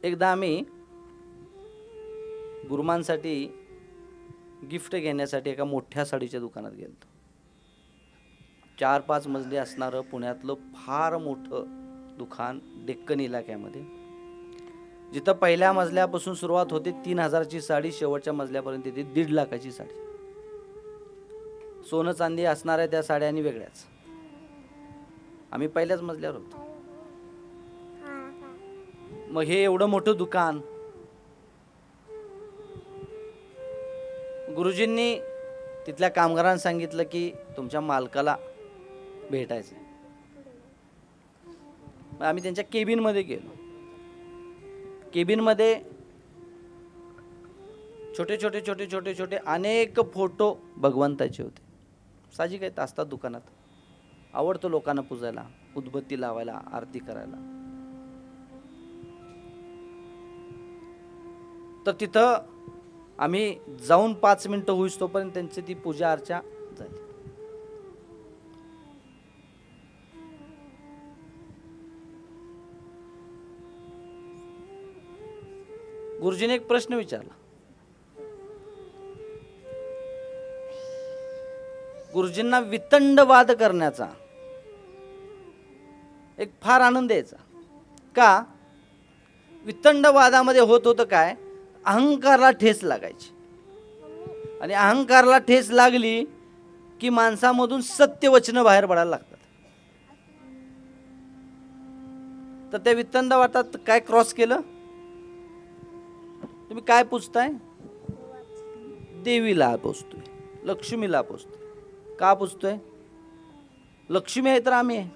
एकदा आम्ही गुरुमांसाठी गिफ्ट घेण्यासाठी एका मोठ्या साडीच्या दुकानात गेलो. 4-5 मजली असणारं पुण्यातलं फार मोठं दुकान डेक्कन इलाक्यामध्ये, जिथं पहिल्या मजल्यापासून सुरुवात होते 3,000ची साडी, शेवटच्या मजल्यापर्यंत येते 1.5 लाखाची साडी. सोनं चांदी असणाऱ्या त्या साड्या आणि वेगळ्याच. आम्ही पहिल्याच मजल्यावर होतो. मग हे एवढं मोठं दुकान, गुरुजींनी तिथल्या कामगारांना सांगितलं की तुमच्या मालकाला भेटायचं. मग आम्ही त्यांच्या केबिनमध्ये गेलो. केबिनमध्ये छोटे छोटे छोटे छोटे छोटे अनेक फोटो भगवंताचे होते. साहजिक आहेत, असतात दुकानात. आवडतं लोकांना पूजायला, उदबत्ती लावायला, आरती करायला. तर तिथं आम्ही जाऊन 5 मिनिटं होईस तोपर्यंत त्यांची ती पूजा अर्चा झाली. गुरुजीने एक प्रश्न विचारला. गुरुजींना वितंडवाद करण्याचा एक फार आनंद यायचा. का? वितंडवादामध्ये होत होतं काय, अहंकारला ठेस लागायची. आणि अहंकारला ठेस लागली की माणसामधून सत्य वचनं बाहेर पडायला लागतात. तर त्या वितंडवादात काय क्रॉस केलं? तुम्ही काय पूजताय? देवीला पूजतोय, लक्ष्मीला पूजतोय. का पूजतोय? लक्ष्मी आहे तर आम्ही आहे,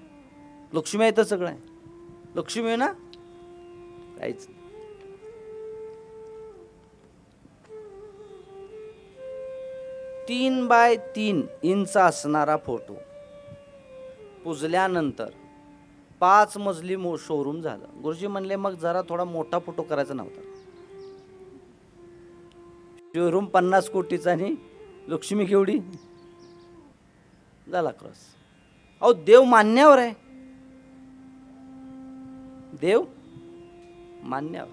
लक्ष्मी आहे तर सगळं आहे. लक्ष्मी आहे ना, काहीच. 3 बाय 3 इंच असणारा फोटो पुजल्यानंतर 5 मजली शोरूम झालं. गुरुजी म्हणले मग जरा थोडा मोठा फोटो करायचा नव्हता. शोरूम 50 कोटीचा आणि लक्ष्मी केवढी झाला क्रॉस. अहो देव मान्यावर आहे, देव मान्यावर.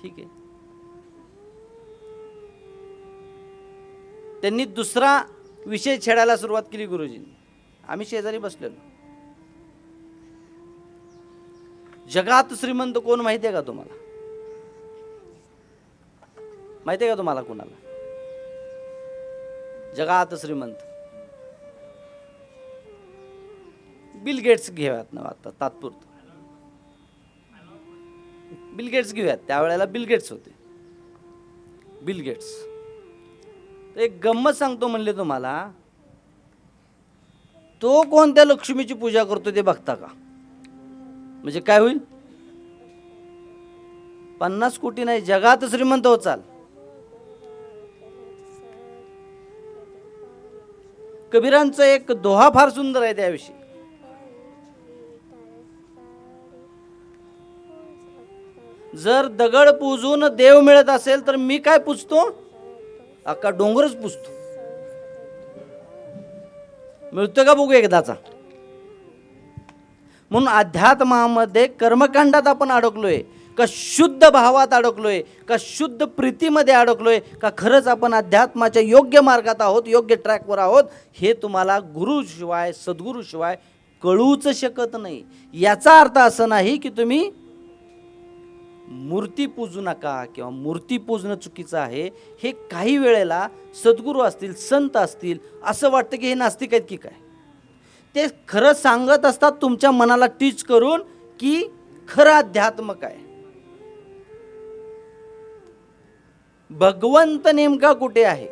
ठीक आहे. त्यांनी दुसरा विषय छेडायला सुरुवात केली गुरुजींनी. आम्ही शेजारी बसलेलो. जगात श्रीमंत कोण माहिती आहे का तुम्हाला? माहिती आहे का तुम्हाला कोणाला जगात श्रीमंत? बिल गेट्स घेऊयात ना आता तात्पुरतं. बिल गेट्स घेऊयात. त्यावेळेला बिल गेट्स होते. Bill Gates. एक गंमत सांगतो म्हणले तुम्हाला. तो कोणत्या लक्ष्मीची पूजा करतो ते बघता का? म्हणजे काय होईल? 50 कोटी नाही, जगात श्रीमंत होत चाल. कबीरांचं एक दोहा फार सुंदर आहे त्याविषयी. जर दगड पूजून देव मिळत असेल तर मी काय पूजतो? अख्खा डोंगरच पूजतो. मिळतो का बघू एकदाचा. म्हणून अध्यात्मामध्ये कर्मकांडात आपण अडकलोय का शुद्ध भावात अडकलोय का शुद्ध प्रीतीमध्ये अडकलोय का खरंच आपण अध्यात्माच्या योग्य मार्गात आहोत, योग्य ट्रॅकवर आहोत, हे तुम्हाला गुरुशिवाय सद्गुरूशिवाय कळूच शकत नाही. याचा अर्थ असं नाही की तुम्ही मूर्ती पूजू नका किंवा मूर्ती पूजणं चुकीचं आहे. हे काही वेळेला सद्गुरू असतील, संत असतील, असं वाटतं की हे नास्तिक आहेत की काय. ते खरं सांगत असतात तुमच्या मनाला टीच करून की खरं अध्यात्म काय, भगवंत नेमका कुठे आहे.